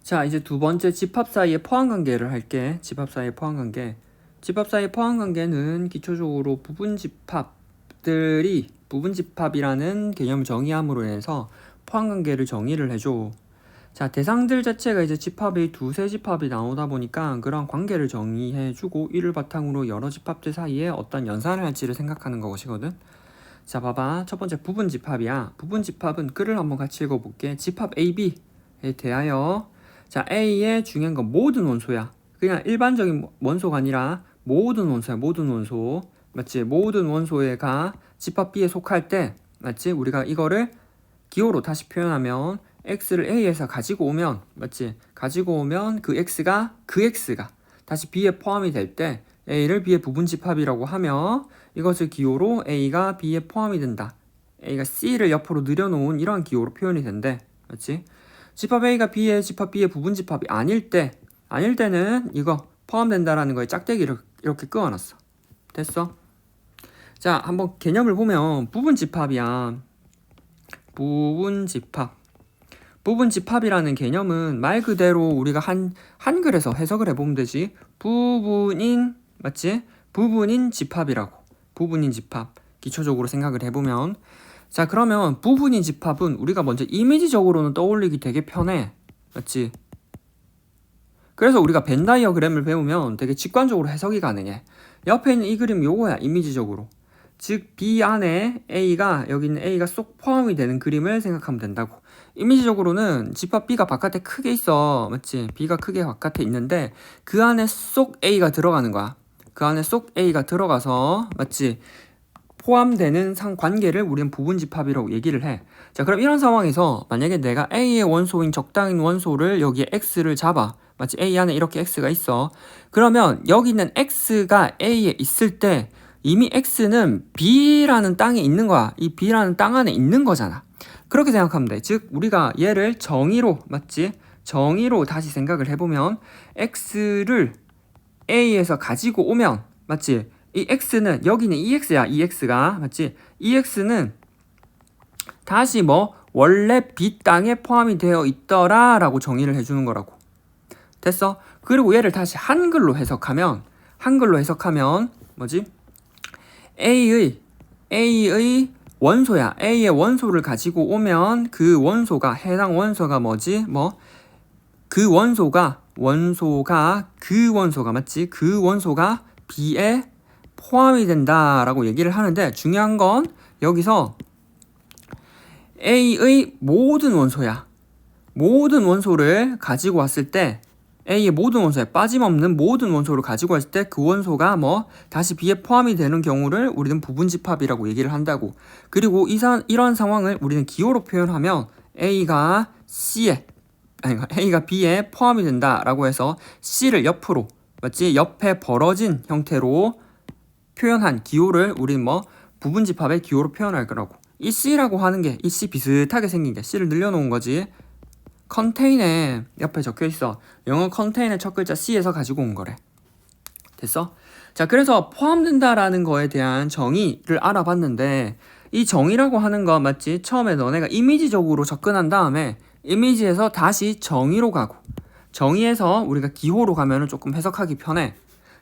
자, 이제 두 번째 집합 사이의 포함관계를 할게. 집합 사이의 포함관계. 집합 사이의 포함관계는 기초적으로 부분집합이라는 개념을 정의함으로 인해서 포함관계를 정의를 해줘. 자, 대상들 자체가 이제 집합이 두세 집합이 나오다 보니까 그런 관계를 정의해주고 이를 바탕으로 여러 집합들 사이에 어떤 연산을 할지를 생각하는 것이거든. 자, 봐봐. 첫 번째 부분집합이야. 부분집합은 글을 한번 같이 읽어볼게. 집합 AB에 대하여 자, A의 중요한 건 모든 원소야. 그냥 일반적인 원소가 아니라 모든 원소야. 모든 원소. 맞지? 모든 원소가 집합 B에 속할 때 맞지? 우리가 이거를 기호로 다시 표현하면 X를 A에서 가지고 오면 맞지? 가지고 오면 그 X가 다시 B에 포함이 될 때 A를 B의 부분집합이라고 하며 이것을 기호로 A가 B에 포함이 된다. A가 C를 옆으로 늘여놓은 이러한 기호로 표현이 된대. 맞지? 집합 A가 집합 B의 부분집합이 아닐 때는 이거 포함된다라는 거에 짝대기를 이렇게 끄어놨어. 됐어? 자, 한번 개념을 보면 부분집합이야. 부분집합이라는 개념은 말 그대로 우리가 한글에서 해석을 해보면 되지. 맞지? 부분인 집합이라고. 부분인 집합. 기초적으로 생각을 해보면. 자, 그러면 부분인 집합은 우리가 먼저 이미지적으로는 떠올리기 되게 편해. 맞지? 그래서 우리가 벤 다이어그램을 배우면 되게 직관적으로 해석이 가능해. 옆에 있는 이 그림 요거야, 이미지적으로. 즉, B 안에 A가, 여기 있는 A가 쏙 포함이 되는 그림을 생각하면 된다고. 이미지적으로는 집합 B가 바깥에 크게 있어. 맞지? B가 크게 바깥에 있는데 그 안에 쏙 A가 들어가는 거야. 그 안에 쏙 A가 들어가서 맞지? 포함되는 관계를 우리는 부분집합이라고 얘기를 해. 자, 그럼 이런 상황에서 만약에 내가 A의 원소인 적당인 원소를 여기에 X를 잡아. 마치 A 안에 이렇게 X가 있어. 그러면 여기 있는 X가 A에 있을 때 이미 X는 B라는 땅에 있는 거야. 이 B라는 땅 안에 있는 거잖아. 그렇게 생각하면 돼. 즉 우리가 얘를 정의로 맞지? 정의로 다시 생각을 해보면 X를 A에서 가지고 오면 맞지? 이 X는 여기는 EX야. EX가 맞지? EX는 다시 원래 B 땅에 포함이 되어 있더라 라고 정의를 해주는 거라고. 됐어? 그리고 얘를 다시 한글로 해석하면 뭐지? A의 원소야. A의 원소를 가지고 오면 그 원소가 해당 원소가 뭐지? 그 원소가 맞지? 그 원소가 B에 포함이 된다라고 얘기를 하는데 중요한 건 여기서 A의 모든 원소야. 모든 원소를 가지고 왔을 때 A의 모든 원소에 빠짐없는 모든 원소를 가지고 왔을 때 그 원소가 다시 B에 포함이 되는 경우를 우리는 부분집합이라고 얘기를 한다고. 그리고 이런 상황을 우리는 기호로 표현하면 A가 B에 포함이 된다라고 해서 C를 옆으로 맞지? 옆에 벌어진 형태로 표현한 기호를 우리는 부분집합의 기호로 표현할 거라고. 이 C라고 하는 게 이 C 비슷하게 생긴 게 C를 늘려놓은 거지. 컨테인에 옆에 적혀 있어. 영어 컨테인의 첫 글자 C에서 가지고 온 거래. 됐어? 자, 그래서 포함된다라는 거에 대한 정의를 알아봤는데 이 정의라고 하는 거 맞지? 처음에 너네가 이미지적으로 접근한 다음에 이미지에서 다시 정의로 가고 정의에서 우리가 기호로 가면은 조금 해석하기 편해.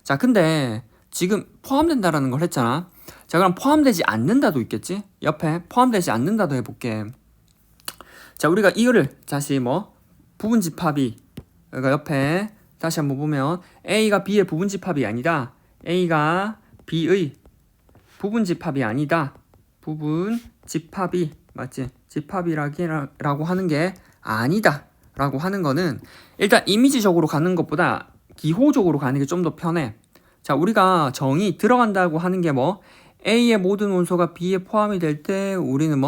자, 근데 지금 포함된다라는 걸 했잖아. 자, 그럼 포함되지 않는다도 있겠지? 옆에 포함되지 않는다도 해볼게. 자, 우리가 이거를 다시 부분집합이 그러니까 옆에 다시 한번 보면 A가 B의 부분집합이 아니다. A가 B의 부분집합이 아니다. 부분집합이 맞지? 집합이라고 하는 게 아니다 라고 하는 거는 일단 이미지적으로 가는 것보다 기호적으로 가는 게 좀 더 편해. 자, 우리가 정의 들어간다고 하는 게 A의 모든 원소가 B에 포함이 될 때 우리는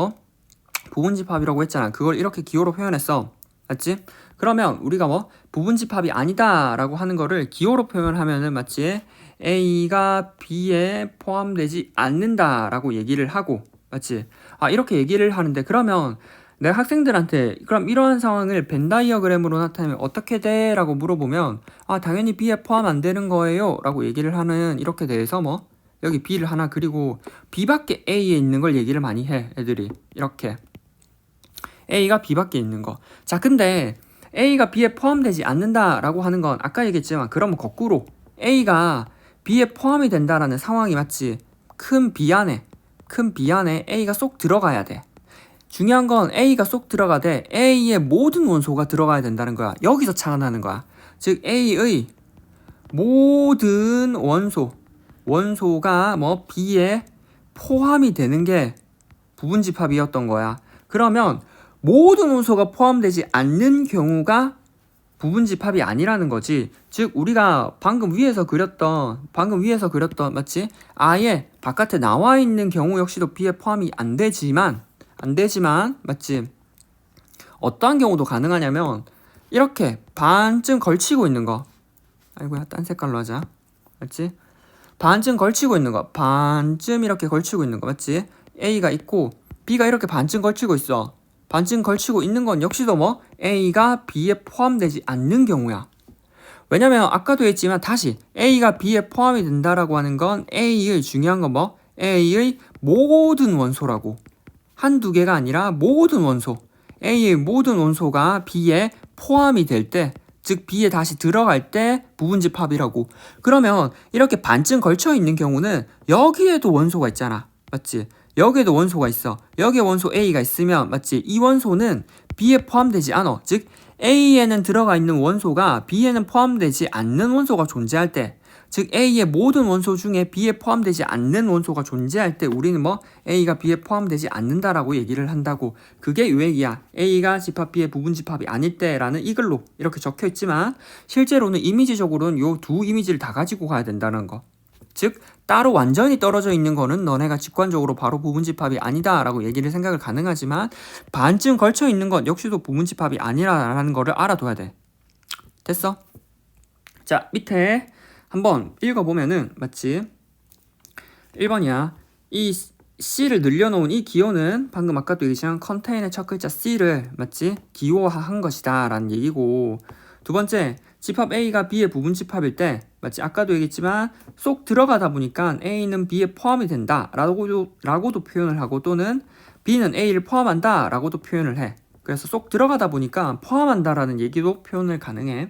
부분집합이라고 했잖아. 그걸 이렇게 기호로 표현했어. 맞지? 그러면 우리가 부분집합이 아니다 라고 하는 거를 기호로 표현하면은 맞지? A가 B에 포함되지 않는다 라고 얘기를 하고 맞지? 이렇게 얘기를 하는데 그러면 내가 학생들한테 그럼 이러한 상황을 벤 다이어그램으로 나타내면 어떻게 돼? 라고 물어보면 당연히 B에 포함 안 되는 거예요 라고 얘기를 하는 이렇게 대해서 여기 B를 하나 그리고 B 밖에 A에 있는 걸 얘기를 많이 해 애들이 이렇게 A가 B 밖에 있는 거. 자, 근데 A가 B에 포함되지 않는다라고 하는 건 아까 얘기했지만 그러면 거꾸로 A가 B에 포함이 된다라는 상황이 맞지. 큰 B 안에 A가 쏙 들어가야 돼. 중요한 건 A가 쏙 들어가되 A의 모든 원소가 들어가야 된다는 거야. 여기서 차원하는 거야. 즉 A의 모든 원소가 뭐 B에 포함이 되는 게 부분집합이었던 거야. 그러면 모든 원소가 포함되지 않는 경우가 부분집합이 아니라는 거지. 즉 우리가 방금 위에서 그렸던 맞지? 아예 바깥에 나와 있는 경우 역시도 B에 포함이 안 되지만 맞지? 어떠한 경우도 가능하냐면 이렇게 반쯤 걸치고 있는 거. 아이고야, 딴 색깔로 하자. 맞지? 반쯤 걸치고 있는 거. 반쯤 이렇게 걸치고 있는 거. 맞지? A가 있고 B가 이렇게 반쯤 걸치고 있어. 반쯤 걸치고 있는 건 역시도 뭐 A가 B에 포함되지 않는 경우야. 왜냐면 아까도 했지만 다시 A가 B에 포함이 된다라고 하는 건 A의 중요한 건 뭐? A의 모든 원소라고. 한두 개가 아니라 모든 원소. A의 모든 원소가 B에 포함이 될 때, 즉 B에 다시 들어갈 때 부분집합이라고. 그러면 이렇게 반쯤 걸쳐 있는 경우는 여기에도 원소가 있잖아. 맞지? 여기에도 원소가 있어. 여기에 원소 A가 있으면 맞지? 이 원소는 B에 포함되지 않아. 즉 A에는 들어가 있는 원소가 B에는 포함되지 않는 원소가 존재할 때, 즉 A의 모든 원소 중에 B에 포함되지 않는 원소가 존재할 때 우리는 뭐 A가 B에 포함되지 않는다라고 얘기를 한다고. 그게 유액이야. A가 집합 B의 부분집합이 아닐 때라는 이 글로 이렇게 적혀 있지만 실제로는 이미지적으로는 요 두 이미지를 다 가지고 가야 된다는 거. 즉 따로 완전히 떨어져 있는 거는 너네가 직관적으로 바로 부분집합이 아니다 라고 얘기를 생각을 가능하지만 반쯤 걸쳐 있는 건 역시도 부분집합이 아니라는 거를 알아둬야 돼. 됐어? 자, 밑에 한번 읽어보면은 맞지? 1번이야. 이 C를 늘려놓은 이 기호는 방금 아까도 얘기했지만 컨테이너의 첫 글자 C를 맞지? 기호화한 것이다 라는 얘기고, 두 번째, 집합 A가 B의 부분집합일 때 맞지? 아까도 얘기했지만 쏙 들어가다 보니까 A는 B에 포함이 된다 라고도 표현을 하고, 또는 B는 A를 포함한다 라고도 표현을 해. 그래서 쏙 들어가다 보니까 포함한다 라는 얘기도 표현을 가능해.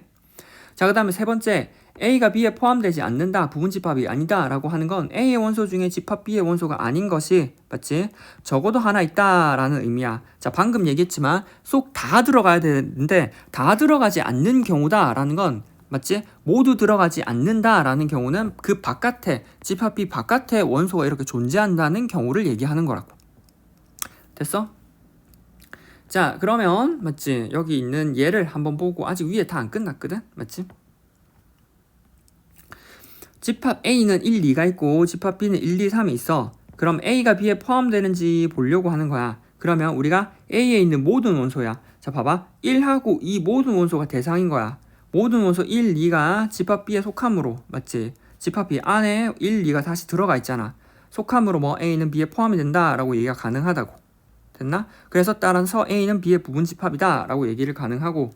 자, 그 다음에 세 번째, A가 B에 포함되지 않는다, 부분집합이 아니다 라고 하는 건 A의 원소 중에 집합 B의 원소가 아닌 것이 맞지? 적어도 하나 있다 라는 의미야. 자, 방금 얘기했지만 쏙 다 들어가야 되는데 다 들어가지 않는 경우다 라는 건 맞지? 모두 들어가지 않는다 라는 경우는 그 바깥에 집합 B 바깥에 원소가 이렇게 존재한다는 경우를 얘기하는 거라고. 됐어? 자, 그러면 맞지? 여기 있는 예를 한번 보고, 아직 위에 다 안 끝났거든? 맞지? 집합 A는 1, 2가 있고 집합 B는 1, 2, 3이 있어. 그럼 A가 B에 포함되는지 보려고 하는 거야. 그러면 우리가 A에 있는 모든 원소야. 자, 봐봐. 1하고 2 모든 원소가 대상인 거야. 모든 원소 1, 2가 집합 B에 속함으로, 맞지? 집합 B 안에 1, 2가 다시 들어가 있잖아. 속함으로 뭐 A는 B에 포함이 된다 라고 얘기가 가능하다고. 됐나? 그래서 따라서 A는 B의 부분집합이다 라고 얘기를 가능하고,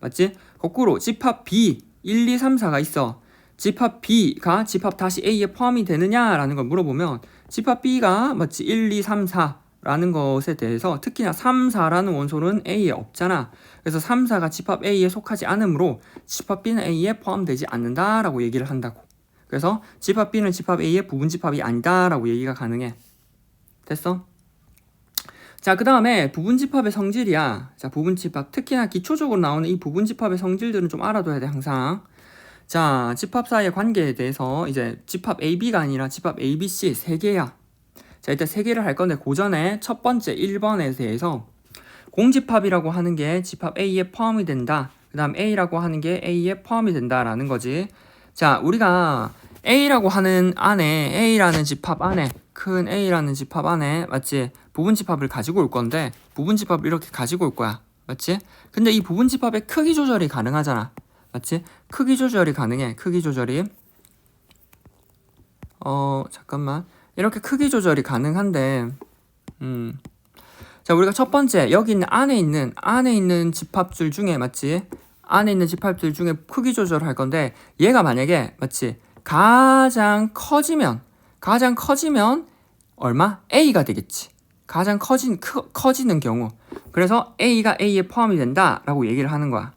맞지? 거꾸로 집합 B 1, 2, 3, 4가 있어. 집합 B가 집합 다시 A에 포함이 되느냐라는 걸 물어보면 집합 B가 마치 1, 2, 3, 4라는 것에 대해서 특히나 3, 4라는 원소는 A에 없잖아. 그래서 3, 4가 집합 A에 속하지 않으므로 집합 B는 A에 포함되지 않는다라고 얘기를 한다고. 그래서 집합 B는 집합 A의 부분집합이 아니다라고 얘기가 가능해. 됐어? 자, 그 다음에 부분집합의 성질이야. 자, 부분집합. 특히나 기초적으로 나오는 이 부분집합의 성질들은 좀 알아둬야 돼, 항상. 자, 집합 사이의 관계에 대해서 이제 집합 AB가 아니라 집합 ABC 세 개야. 자, 일단 세 개를 할 건데 그 전에 첫 번째 1번에 대해서 공집합이라고 하는 게 집합 A에 포함이 된다. 그 다음 A라고 하는 게 A에 포함이 된다라는 거지. 자, 우리가 A라고 하는 안에, A라는 집합 안에, 큰 A라는 집합 안에, 맞지? 부분집합을 가지고 올 건데 부분집합을 이렇게 가지고 올 거야. 맞지? 근데 이 부분집합의 크기 조절이 가능하잖아. 맞지? 크기 조절이 가능해. 크기 조절이. 잠깐만. 이렇게 크기 조절이 가능한데, 자, 우리가 첫 번째, 여기 있는 안에 있는 집합들 중에, 맞지? 안에 있는 집합들 중에 크기 조절을 할 건데, 얘가 만약에, 맞지? 가장 커지면, 얼마? A가 되겠지. 가장 커지는 경우. 그래서 A가 A에 포함이 된다라고 얘기를 하는 거야.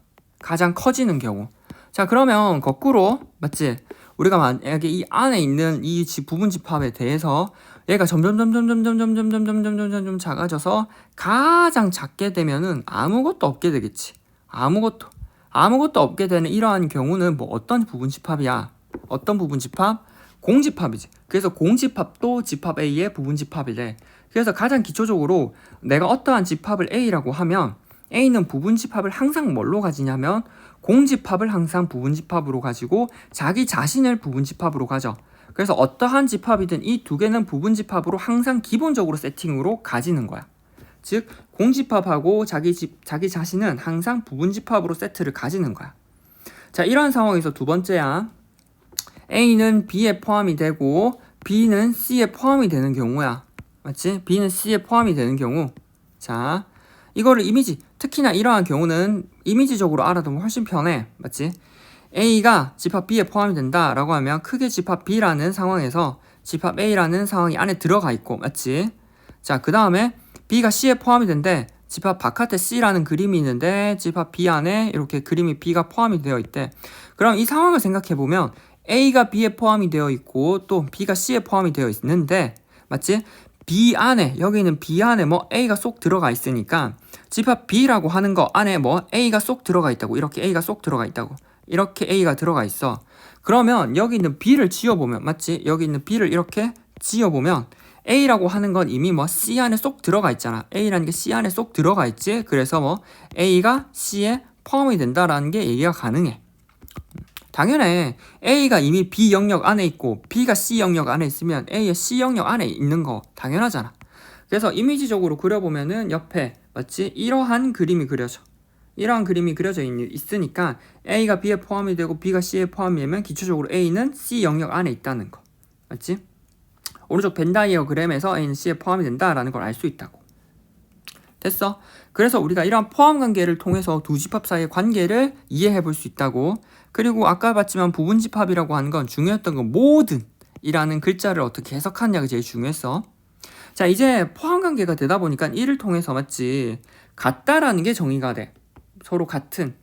가장 커지는 경우. 자, 그러면 거꾸로 맞지? 우리가 만약에 이 안에 있는 이 부분 집합에 대해서 얘가 점점 작아져서 가장 작게 되면은 아무것도 없게 되겠지. 아무것도 없게 되는 이러한 경우는 뭐 어떤 부분 집합이야? 어떤 부분 집합? 공집합이지. 그래서 공집합도 집합 A의 부분 집합이래. 그래서 가장 기초적으로 내가 어떠한 집합을 A라고 하면 A는 부분 집합을 항상 뭘로 가지냐면 공집합을 항상 부분 집합으로 가지고 자기 자신을 부분 집합으로 가져. 그래서 어떠한 집합이든 이 두 개는 부분 집합으로 항상 기본적으로 세팅으로 가지는 거야. 즉 공집합하고 자기 자신은 항상 부분 집합으로 세트를 가지는 거야. 자, 이러한 상황에서 두 번째야. A는 B에 포함이 되고 B는 C에 포함이 되는 경우야. 맞지? B는 C에 포함이 되는 경우. 자, 이거를 특히나 이러한 경우는 이미지적으로 알아두면 훨씬 편해. 맞지? A가 집합 B에 포함이 된다라고 하면 크게 집합 B라는 상황에서 집합 A라는 상황이 안에 들어가 있고, 맞지? 자, 그 다음에 B가 C에 포함이 된대. 집합 바깥에 C라는 그림이 있는데 집합 B 안에 이렇게 그림이 B가 포함이 되어 있대. 그럼 이 상황을 생각해보면 A가 B에 포함이 되어 있고 또 B가 C에 포함이 되어 있는데, 맞지? B 안에, 여기는 B 안에 뭐 A가 쏙 들어가 있으니까 집합 B라고 하는 거 안에 뭐 A가 쏙 들어가 있다고. 이렇게 A가 쏙 들어가 있다고. 이렇게 A가 들어가 있어. 그러면 여기 있는 B를 지워보면, 맞지? 여기 있는 B를 이렇게 지워보면 A라고 하는 건 이미 뭐 C 안에 쏙 들어가 있잖아. A라는 게 C 안에 쏙 들어가 있지. 그래서 뭐 A가 C에 포함이 된다라는 게 얘기가 가능해. 당연해. A가 이미 B 영역 안에 있고 B가 C 영역 안에 있으면 A의 C 영역 안에 있는 거 당연하잖아. 그래서 이미지적으로 그려보면은 옆에, 맞지? 이러한 그림이 그려져. 이러한 그림이 그려져 있으니까 A가 B에 포함이 되고 B가 C에 포함이 되면 기초적으로 A는 C 영역 안에 있다는 거. 맞지? 오른쪽 벤다이어그램에서 A는 C에 포함이 된다라는 걸 알 수 있다고. 됐어? 그래서 우리가 이러한 포함 관계를 통해서 두 집합 사이의 관계를 이해해 볼 수 있다고. 그리고 아까 봤지만 부분 집합이라고 하는 건 중요했던 건 모든 이라는 글자를 어떻게 해석하느냐가 제일 중요했어. 자, 이제 포함 관계가 되다 보니까 이를 통해서, 맞지? 같다라는 게 정의가 돼. 서로 같은.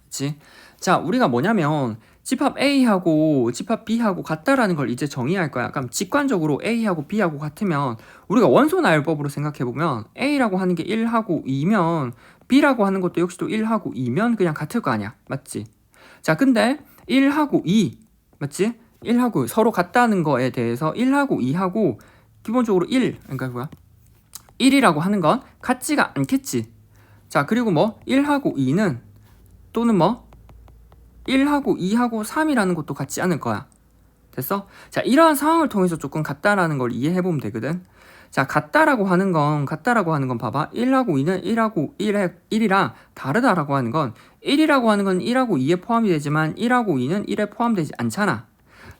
그치? 자, 우리가 뭐냐면 집합 A하고 집합 B하고 같다라는 걸 이제 정의할 거야. 그럼 직관적으로 A하고 B하고 같으면 우리가 원소 나열법으로 생각해보면 A라고 하는 게 1하고 2면 B라고 하는 것도 역시 또 1하고 2면 그냥 같을 거 아니야. 맞지? 자, 근데 1하고 2, 맞지? 1하고 서로 같다는 거에 대해서 1하고 2하고 기본적으로 그러니까 뭐야? 1이라고 하는 건 같지가 않겠지. 자, 그리고 뭐 1하고 2는 또는 뭐 1하고 2하고 3이라는 것도 같지 않을 거야. 됐어? 자, 이러한 상황을 통해서 조금 같다라는 걸 이해해보면 되거든. 자, 같다라고 하는 건 봐봐. 1하고 2는 1이랑 다르다라고 하는 건 1이라고 하는 건 1하고 2에 포함이 되지만 1하고 2는 1에 포함되지 않잖아.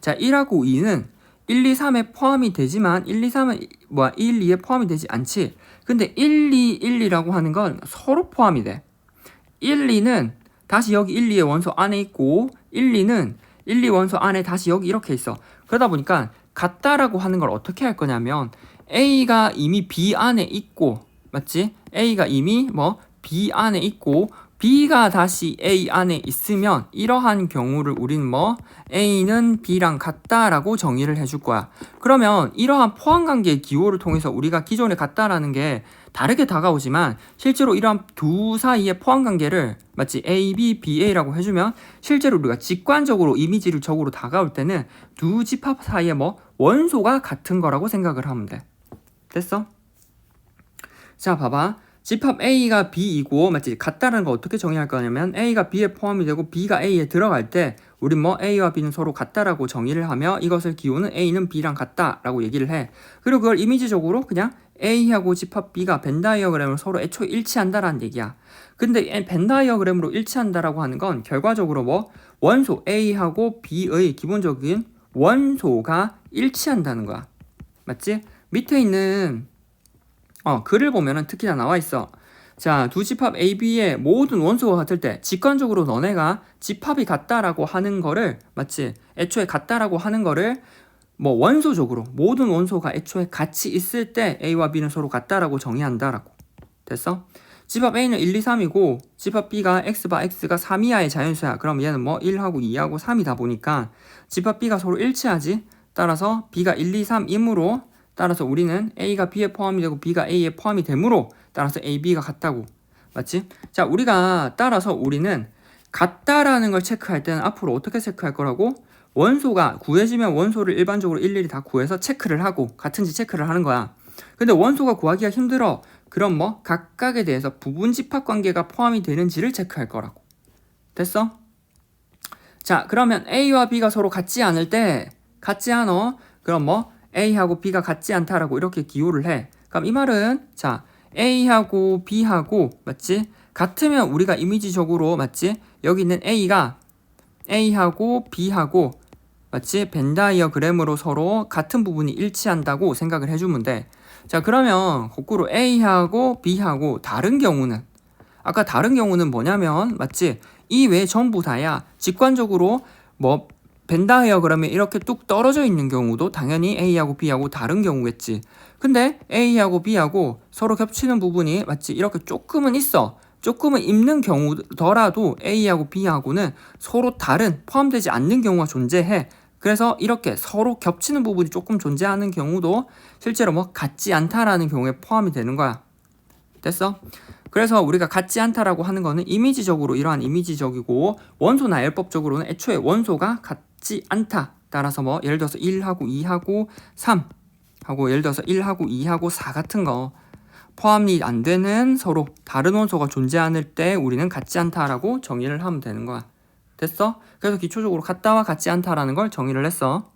자, 1하고 2는 1, 2, 3에 포함이 되지만 1, 2, 3은 1, 2에 포함이 되지 않지. 근데 1, 2, 1, 2라고 하는 건 서로 포함이 돼. 1, 2는 다시 여기 1, 2의 원소 안에 있고 1, 2는 1, 2 원소 안에 다시 여기 이렇게 있어. 그러다 보니까 같다라고 하는 걸 어떻게 할 거냐면 A가 이미 B 안에 있고, 맞지? A가 이미 뭐 B 안에 있고 B가 다시 A 안에 있으면 이러한 경우를 우린 뭐 A는 B랑 같다라고 정의를 해줄 거야. 그러면 이러한 포함관계의 기호를 통해서 우리가 기존에 같다라는 게 다르게 다가오지만 실제로 이러한 두 사이의 포함관계를, 맞지? A, B, B, A라고 해주면 실제로 우리가 직관적으로 이미지를 적으로 다가올 때는 두 집합 사이의 뭐 원소가 같은 거라고 생각을 하면 돼. 됐어? 자, 봐봐. 집합 A가 B이고, 맞지? 같다라는 거 어떻게 정의할 거냐면 A가 B에 포함이 되고 B가 A에 들어갈 때 우린 뭐 A와 B는 서로 같다라고 정의를 하며 이것을 기호는 A는 B랑 같다라고 얘기를 해. 그리고 그걸 이미지적으로 그냥 A하고 집합 B가 벤다이어그램으로 서로 애초에 일치한다라는 얘기야. 근데 벤다이어그램으로 일치한다라고 하는 건 결과적으로 뭐 원소 A하고 B의 기본적인 원소가 일치한다는 거야. 맞지? 밑에 있는 글을 보면은 특히나 나와 있어. 자, 두 집합 A, B의 모든 원소가 같을 때 직관적으로 너네가 집합이 같다라고 하는 거를, 맞지? 애초에 같다라고 하는 거를 뭐 원소적으로 모든 원소가 애초에 같이 있을 때 A와 B는 서로 같다라고 정의한다라고. 됐어? 집합 A는 1, 2, 3이고 집합 B가 X바 X가 3 이하의 자연수야. 그럼 얘는 뭐 1하고 2하고 3이다 보니까 집합 B가 서로 일치하지. 따라서 B가 1, 2, 3이므로 따라서 우리는 A가 B에 포함이 되고 B가 A에 포함이 되므로 따라서 A, B가 같다고. 맞지? 자, 우리가 따라서 우리는 같다라는 걸 체크할 때는 앞으로 어떻게 체크할 거라고? 원소가 구해지면 원소를 일반적으로 일일이 다 구해서 체크를 하고 같은지 체크를 하는 거야. 근데 원소가 구하기가 힘들어. 그럼 뭐 각각에 대해서 부분 집합 관계가 포함이 되는지를 체크할 거라고. 됐어? 자, 그러면 A와 B가 서로 같지 않을 때 같지 않어. 그럼 뭐 A하고 B가 같지 않다라고 이렇게 기호를 해. 그럼 이 말은 자, A하고 B하고 맞지? 같으면 우리가 이미지적으로 맞지? 여기 있는 A가 A하고 B하고 맞지? 벤다이어그램으로 서로 같은 부분이 일치한다고 생각을 해주면 돼. 자, 그러면 거꾸로 A하고 B하고 다른 경우는 아까 다른 경우는 뭐냐면 맞지? 이 외 전부 다야. 직관적으로 뭐 벤다이어그램에 이렇게 뚝 떨어져 있는 경우도 당연히 A하고 B하고 다른 경우겠지. 근데 A하고 B하고 서로 겹치는 부분이 맞지? 이렇게 조금은 있어. 조금은 있는 경우더라도 A하고 B하고는 서로 다른 포함되지 않는 경우가 존재해. 그래서 이렇게 서로 겹치는 부분이 조금 존재하는 경우도 실제로 뭐 같지 않다라는 경우에 포함이 되는 거야. 됐어? 그래서 우리가 같지 않다라고 하는 거는 이미지적으로 이러한 이미지적이고 원소나 L법적으로는 애초에 원소가 같지 않다. 따라서 뭐 예를 들어서 1하고 2하고 3 하고 예를 들어서 1하고 2하고 4 같은 거 포함이 안 되는 서로 다른 원소가 존재하는 때 우리는 같지 않다라고 정의를 하면 되는 거야. 됐어? 그래서 기초적으로 같다와 같지 않다라는 걸 정의를 했어.